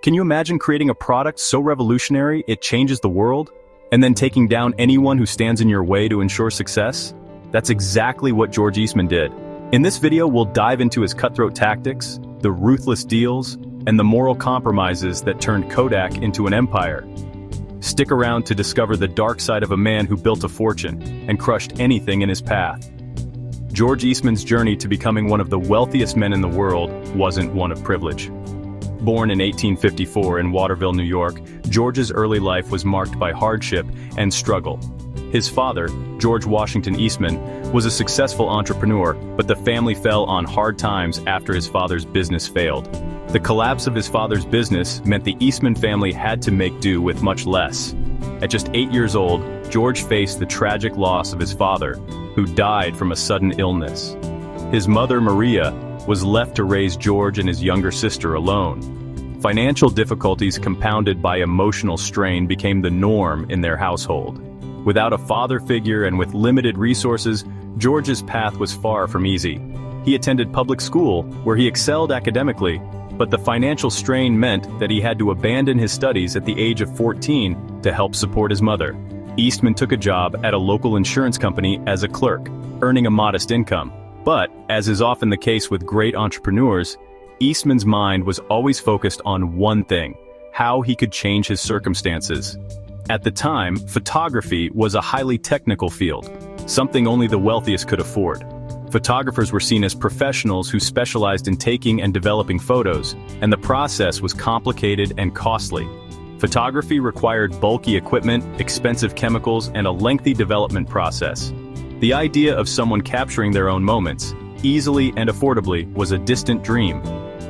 Can you imagine creating a product so revolutionary it changes the world? And then taking down anyone who stands in your way to ensure success? That's exactly what George Eastman did. In this video, we'll dive into his cutthroat tactics, the ruthless deals, and the moral compromises that turned Kodak into an empire. Stick around to discover the dark side of a man who built a fortune and crushed anything in his path. George Eastman's journey to becoming one of the wealthiest men in the world wasn't one of privilege. Born in 1854 in Waterville, New York, George's early life was marked by hardship and struggle. His father, George Washington Eastman, was a successful entrepreneur, but the family fell on hard times after his father's business failed. The collapse of his father's business meant the Eastman family had to make do with much less. At just 8 years old, George faced the tragic loss of his father, who died from a sudden illness. His mother, Maria, was left to raise George and his younger sister alone. Financial difficulties compounded by emotional strain became the norm in their household. Without a father figure and with limited resources, George's path was far from easy. He attended public school, where he excelled academically, but the financial strain meant that he had to abandon his studies at the age of 14 to help support his mother. Eastman took a job at a local insurance company as a clerk, earning a modest income. But, as is often the case with great entrepreneurs, Eastman's mind was always focused on one thing: how he could change his circumstances. At the time, photography was a highly technical field, something only the wealthiest could afford. Photographers were seen as professionals who specialized in taking and developing photos, and the process was complicated and costly. Photography required bulky equipment, expensive chemicals, and a lengthy development process. The idea of someone capturing their own moments, easily and affordably, was a distant dream.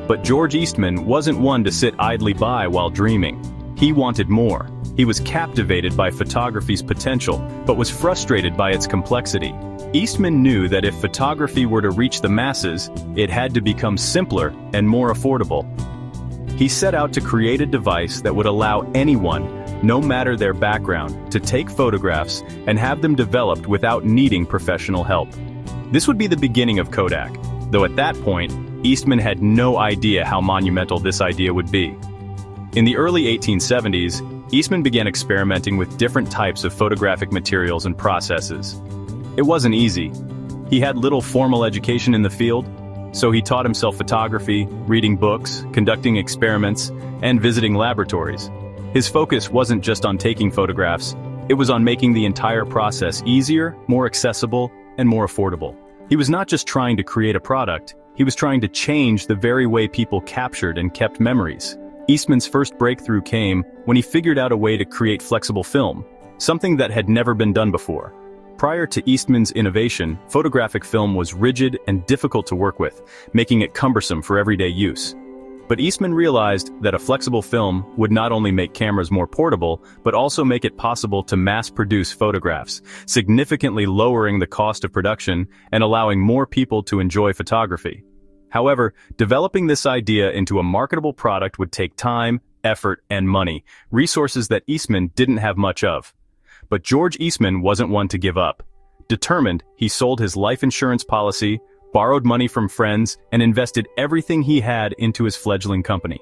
But George Eastman wasn't one to sit idly by while dreaming. He wanted more. He was captivated by photography's potential, but was frustrated by its complexity. Eastman knew that if photography were to reach the masses, it had to become simpler and more affordable. He set out to create a device that would allow anyone, no matter their background, to take photographs and have them developed without needing professional help. This would be the beginning of Kodak, though at that point, Eastman had no idea how monumental this idea would be. In the early 1870s, Eastman began experimenting with different types of photographic materials and processes. It wasn't easy. He had little formal education in the field, so he taught himself photography, reading books, conducting experiments, and visiting laboratories. His focus wasn't just on taking photographs, it was on making the entire process easier, more accessible, and more affordable. He was not just trying to create a product, he was trying to change the very way people captured and kept memories. Eastman's first breakthrough came when he figured out a way to create flexible film, something that had never been done before. Prior to Eastman's innovation, photographic film was rigid and difficult to work with, making it cumbersome for everyday use. But Eastman realized that a flexible film would not only make cameras more portable, but also make it possible to mass-produce photographs, significantly lowering the cost of production and allowing more people to enjoy photography. However, developing this idea into a marketable product would take time, effort, and money, resources that Eastman didn't have much of. But George Eastman wasn't one to give up. Determined, he sold his life insurance policy, borrowed money from friends, and invested everything he had into his fledgling company.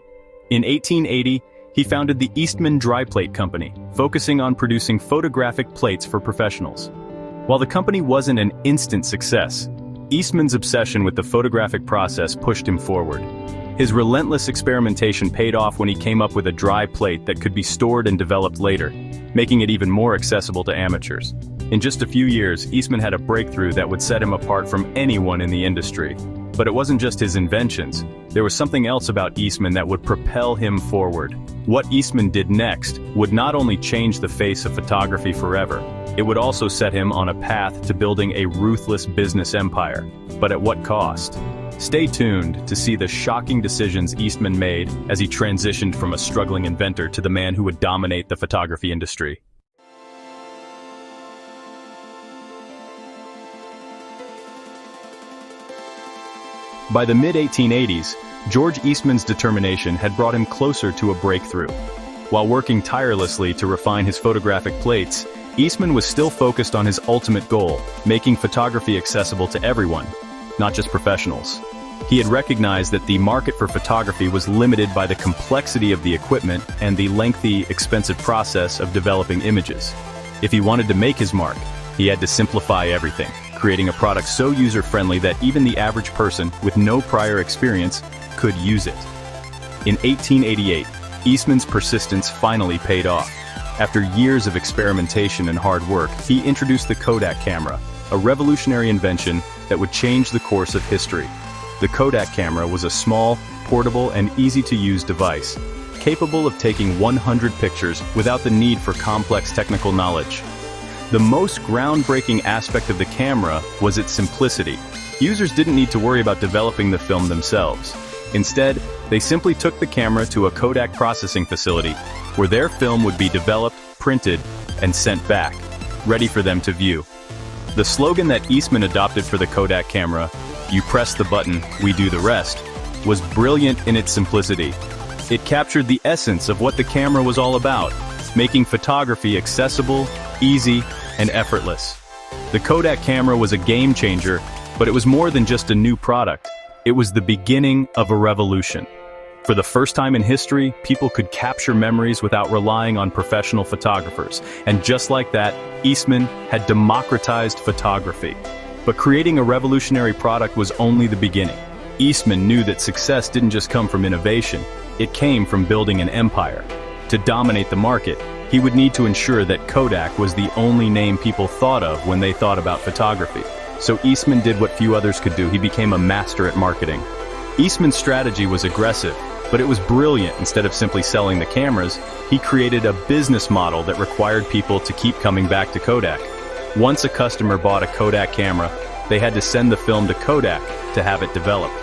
In 1880, he founded the Eastman Dry Plate Company, focusing on producing photographic plates for professionals. While the company wasn't an instant success, Eastman's obsession with the photographic process pushed him forward. His relentless experimentation paid off when he came up with a dry plate that could be stored and developed later, making it even more accessible to amateurs. In just a few years, Eastman had a breakthrough that would set him apart from anyone in the industry. But it wasn't just his inventions. There was something else about Eastman that would propel him forward. What Eastman did next would not only change the face of photography forever, it would also set him on a path to building a ruthless business empire. But at what cost? Stay tuned to see the shocking decisions Eastman made as he transitioned from a struggling inventor to the man who would dominate the photography industry. By the mid-1880s, George Eastman's determination had brought him closer to a breakthrough. While working tirelessly to refine his photographic plates, Eastman was still focused on his ultimate goal, making photography accessible to everyone, not just professionals. He had recognized that the market for photography was limited by the complexity of the equipment and the lengthy, expensive process of developing images. If he wanted to make his mark, he had to simplify everything, creating a product so user-friendly that even the average person with no prior experience could use it. In 1888, Eastman's persistence finally paid off. After years of experimentation and hard work, he introduced the Kodak camera, a revolutionary invention that would change the course of history. The Kodak camera was a small, portable, and easy-to-use device, capable of taking 100 pictures without the need for complex technical knowledge. The most groundbreaking aspect of the camera was its simplicity. Users didn't need to worry about developing the film themselves. Instead, they simply took the camera to a Kodak processing facility, where their film would be developed, printed, and sent back, ready for them to view. The slogan that Eastman adopted for the Kodak camera, "You press the button, we do the rest," was brilliant in its simplicity. It captured the essence of what the camera was all about, making photography accessible, easy, and effortless. The Kodak camera was a game changer, but it was more than just a new product. It was the beginning of a revolution. For the first time in history, people could capture memories without relying on professional photographers. And just like that, Eastman had democratized photography. But creating a revolutionary product was only the beginning. Eastman knew that success didn't just come from innovation, it came from building an empire. To dominate the market, he would need to ensure that Kodak was the only name people thought of when they thought about photography. So Eastman did what few others could do. He became a master at marketing. Eastman's strategy was aggressive, but it was brilliant. Instead of simply selling the cameras, he created a business model that required people to keep coming back to Kodak. Once a customer bought a Kodak camera, they had to send the film to Kodak to have it developed.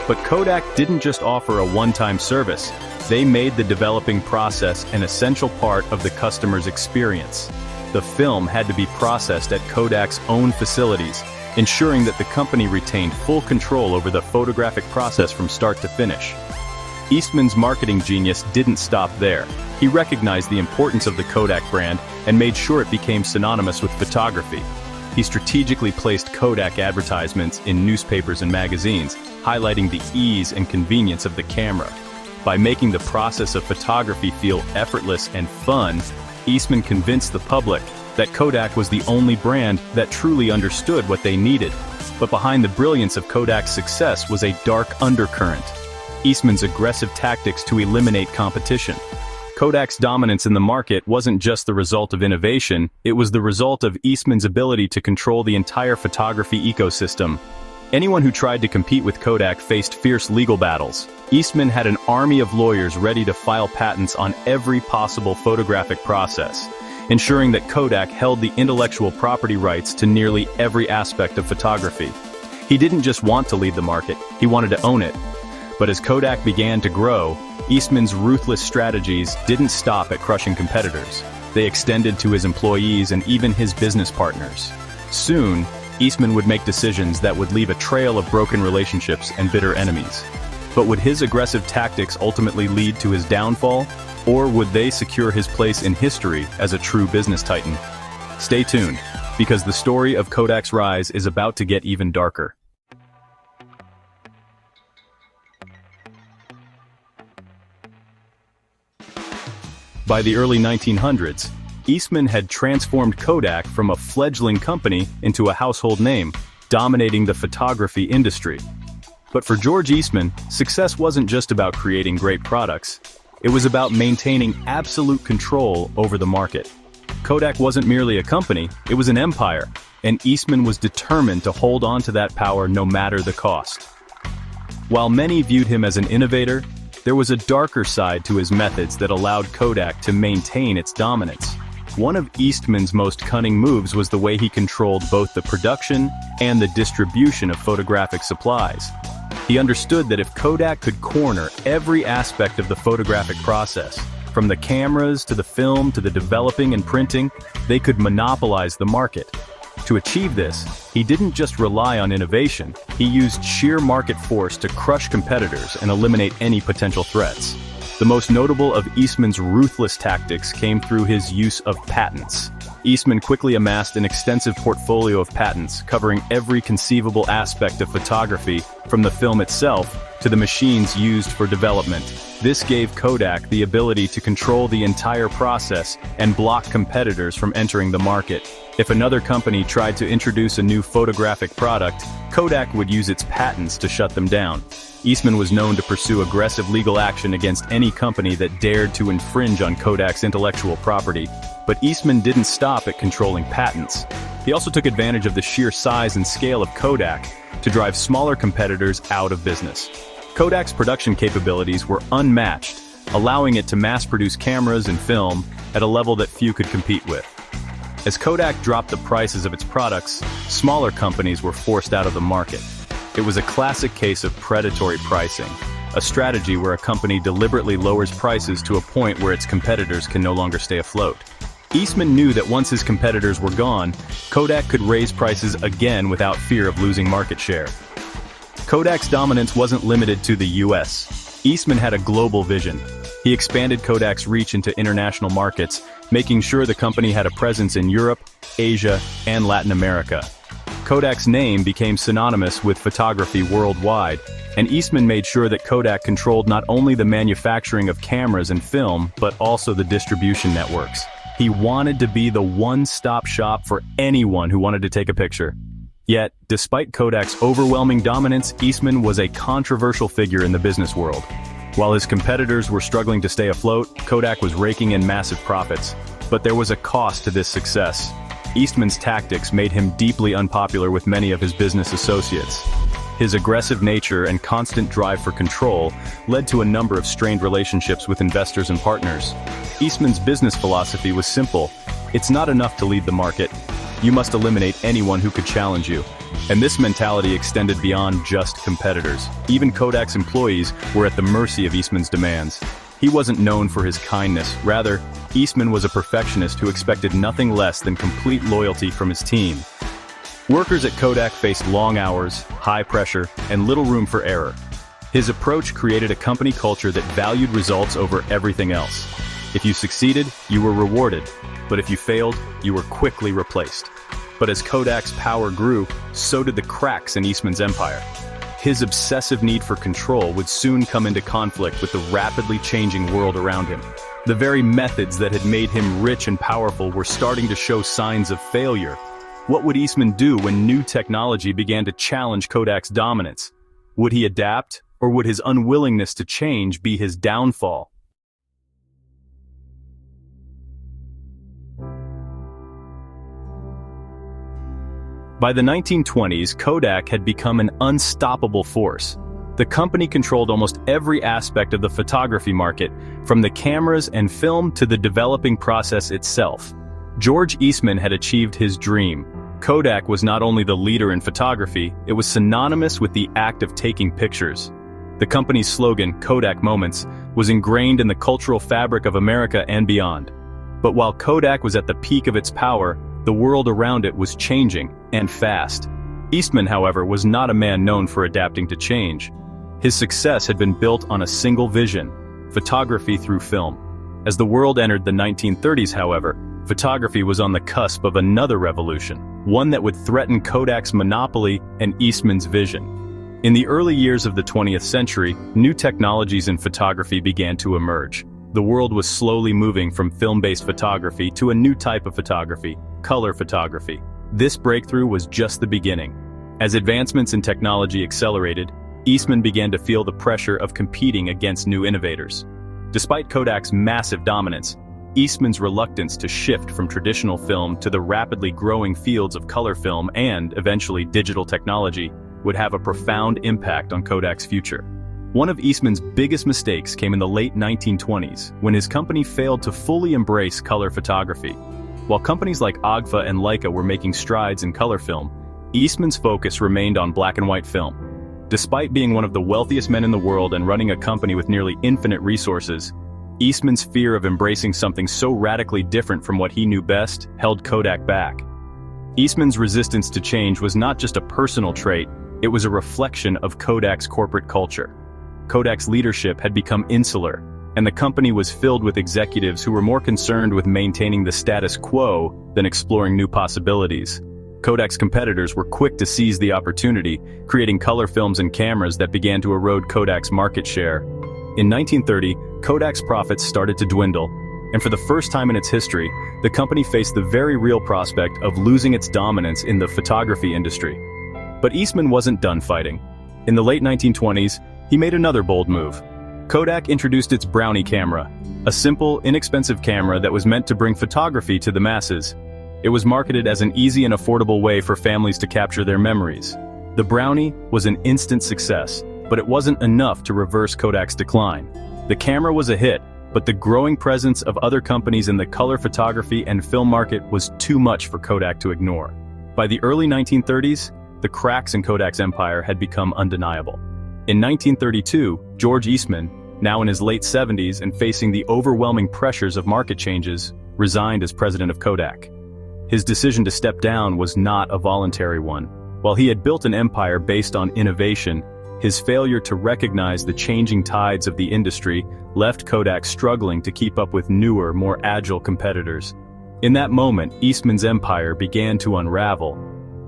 But Kodak didn't just offer a one-time service. They made the developing process an essential part of the customer's experience. The film had to be processed at Kodak's own facilities, ensuring that the company retained full control over the photographic process from start to finish. Eastman's marketing genius didn't stop there. He recognized the importance of the Kodak brand and made sure it became synonymous with photography. He strategically placed Kodak advertisements in newspapers and magazines, highlighting the ease and convenience of the camera. By making the process of photography feel effortless and fun, Eastman convinced the public that Kodak was the only brand that truly understood what they needed. But behind the brilliance of Kodak's success was a dark undercurrent: Eastman's aggressive tactics to eliminate competition. Kodak's dominance in the market wasn't just the result of innovation, it was the result of Eastman's ability to control the entire photography ecosystem. Anyone who tried to compete with Kodak faced fierce legal battles. Eastman had an army of lawyers ready to file patents on every possible photographic process, ensuring that Kodak held the intellectual property rights to nearly every aspect of photography. He didn't just want to lead the market, he wanted to own it. But as Kodak began to grow, Eastman's ruthless strategies didn't stop at crushing competitors. They extended to his employees and even his business partners. Soon, Eastman would make decisions that would leave a trail of broken relationships and bitter enemies. But would his aggressive tactics ultimately lead to his downfall, or would they secure his place in history as a true business titan? Stay tuned, because the story of Kodak's rise is about to get even darker. By the early 1900s, Eastman had transformed Kodak from a fledgling company into a household name, dominating the photography industry. But for George Eastman, success wasn't just about creating great products. It was about maintaining absolute control over the market. Kodak wasn't merely a company, it was an empire, and Eastman was determined to hold on to that power no matter the cost. While many viewed him as an innovator, there was a darker side to his methods that allowed Kodak to maintain its dominance. One of Eastman's most cunning moves was the way he controlled both the production and the distribution of photographic supplies. He understood that if Kodak could corner every aspect of the photographic process, from the cameras to the film to the developing and printing, they could monopolize the market. To achieve this, he didn't just rely on innovation, he used sheer market force to crush competitors and eliminate any potential threats. The most notable of Eastman's ruthless tactics came through his use of patents. Eastman quickly amassed an extensive portfolio of patents covering every conceivable aspect of photography, from the film itself to the machines used for development. This gave Kodak the ability to control the entire process and block competitors from entering the market. If another company tried to introduce a new photographic product, Kodak would use its patents to shut them down. Eastman was known to pursue aggressive legal action against any company that dared to infringe on Kodak's intellectual property. But Eastman didn't stop at controlling patents. He also took advantage of the sheer size and scale of Kodak to drive smaller competitors out of business. Kodak's production capabilities were unmatched, allowing it to mass-produce cameras and film at a level that few could compete with. As Kodak dropped the prices of its products, smaller companies were forced out of the market. It was a classic case of predatory pricing, a strategy where a company deliberately lowers prices to a point where its competitors can no longer stay afloat. Eastman knew that once his competitors were gone, Kodak could raise prices again without fear of losing market share. Kodak's dominance wasn't limited to the US. Eastman had a global vision. He expanded Kodak's reach into international markets, making sure the company had a presence in Europe, Asia, and Latin America. Kodak's name became synonymous with photography worldwide, and Eastman made sure that Kodak controlled not only the manufacturing of cameras and film, but also the distribution networks. He wanted to be the one-stop shop for anyone who wanted to take a picture. Yet, despite Kodak's overwhelming dominance, Eastman was a controversial figure in the business world. While his competitors were struggling to stay afloat, Kodak was raking in massive profits. But there was a cost to this success. Eastman's tactics made him deeply unpopular with many of his business associates. His aggressive nature and constant drive for control led to a number of strained relationships with investors and partners. Eastman's business philosophy was simple. It's not enough to lead the market. You must eliminate anyone who could challenge you. And this mentality extended beyond just competitors. Even Kodak's employees were at the mercy of Eastman's demands. He wasn't known for his kindness. Rather, Eastman was a perfectionist who expected nothing less than complete loyalty from his team. Workers at Kodak faced long hours, high pressure, and little room for error. His approach created a company culture that valued results over everything else. If you succeeded, you were rewarded. But if you failed, you were quickly replaced. But as Kodak's power grew, so did the cracks in Eastman's empire. His obsessive need for control would soon come into conflict with the rapidly changing world around him. The very methods that had made him rich and powerful were starting to show signs of failure. What would Eastman do when new technology began to challenge Kodak's dominance? Would he adapt, or would his unwillingness to change be his downfall? By the 1920s, Kodak had become an unstoppable force. The company controlled almost every aspect of the photography market, from the cameras and film to the developing process itself. George Eastman had achieved his dream. Kodak was not only the leader in photography, it was synonymous with the act of taking pictures. The company's slogan, Kodak Moments, was ingrained in the cultural fabric of America and beyond. But while Kodak was at the peak of its power, the world around it was changing, and fast. Eastman, however, was not a man known for adapting to change. His success had been built on a single vision: photography through film. As the world entered the 1930s, however, photography was on the cusp of another revolution, one that would threaten Kodak's monopoly and Eastman's vision. In the early years of the 20th century, new technologies in photography began to emerge. The world was slowly moving from film-based photography to a new type of photography: color photography. This breakthrough was just the beginning. As advancements in technology accelerated, Eastman began to feel the pressure of competing against new innovators. Despite Kodak's massive dominance, Eastman's reluctance to shift from traditional film to the rapidly growing fields of color film and, eventually, digital technology would have a profound impact on Kodak's future. One of Eastman's biggest mistakes came in the late 1920s, when his company failed to fully embrace color photography. While companies like Agfa and Leica were making strides in color film, Eastman's focus remained on black and white film. Despite being one of the wealthiest men in the world and running a company with nearly infinite resources, Eastman's fear of embracing something so radically different from what he knew best held Kodak back. Eastman's resistance to change was not just a personal trait, it was a reflection of Kodak's corporate culture. Kodak's leadership had become insular, and the company was filled with executives who were more concerned with maintaining the status quo than exploring new possibilities. Kodak's competitors were quick to seize the opportunity, creating color films and cameras that began to erode Kodak's market share. In 1930, Kodak's profits started to dwindle, and for the first time in its history, the company faced the very real prospect of losing its dominance in the photography industry. But Eastman wasn't done fighting. In the late 1920s, he made another bold move. Kodak introduced its Brownie camera, a simple, inexpensive camera that was meant to bring photography to the masses. It was marketed as an easy and affordable way for families to capture their memories. The Brownie was an instant success, but it wasn't enough to reverse Kodak's decline. The camera was a hit, but the growing presence of other companies in the color photography and film market was too much for Kodak to ignore. By the early 1930s, the cracks in Kodak's empire had become undeniable. In 1932, George Eastman, now in his late 70s and facing the overwhelming pressures of market changes, resigned as president of Kodak. His decision to step down was not a voluntary one. While he had built an empire based on innovation, his failure to recognize the changing tides of the industry left Kodak struggling to keep up with newer, more agile competitors. In that moment, Eastman's empire began to unravel.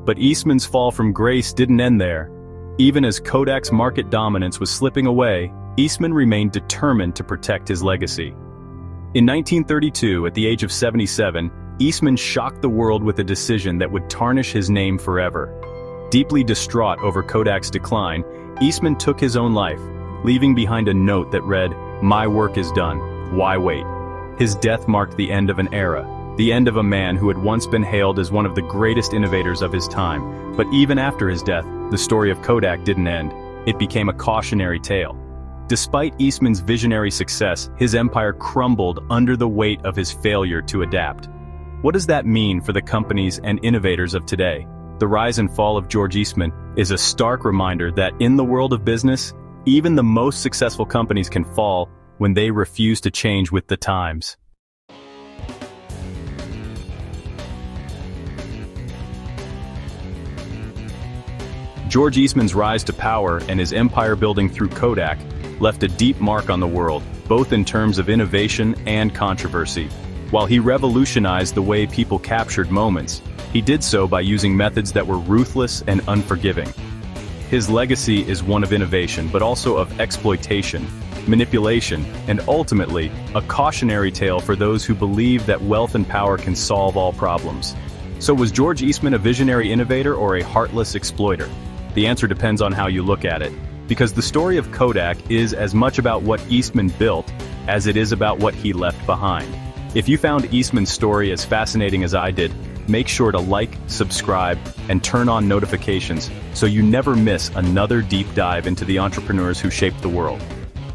But Eastman's fall from grace didn't end there. Even as Kodak's market dominance was slipping away, Eastman remained determined to protect his legacy. In 1932, at the age of 77, Eastman shocked the world with a decision that would tarnish his name forever. Deeply distraught over Kodak's decline, Eastman took his own life, leaving behind a note that read, "My work is done. Why wait?" His death marked the end of an era, the end of a man who had once been hailed as one of the greatest innovators of his time. But even after his death, the story of Kodak didn't end. It became a cautionary tale. Despite Eastman's visionary success, his empire crumbled under the weight of his failure to adapt. What does that mean for the companies and innovators of today? The rise and fall of George Eastman is a stark reminder that in the world of business, even the most successful companies can fall when they refuse to change with the times. George Eastman's rise to power and his empire building through Kodak left a deep mark on the world, both in terms of innovation and controversy. While he revolutionized the way people captured moments, he did so by using methods that were ruthless and unforgiving. His legacy is one of innovation, but also of exploitation, manipulation, and ultimately, a cautionary tale for those who believe that wealth and power can solve all problems. So was George Eastman a visionary innovator or a heartless exploiter? The answer depends on how you look at it, because the story of Kodak is as much about what Eastman built as it is about what he left behind. If you found Eastman's story as fascinating as I did, make sure to like, subscribe, and turn on notifications so you never miss another deep dive into the entrepreneurs who shaped the world.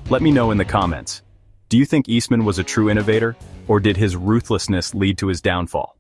Let me know in the comments. Do you think Eastman was a true innovator, or did his ruthlessness lead to his downfall?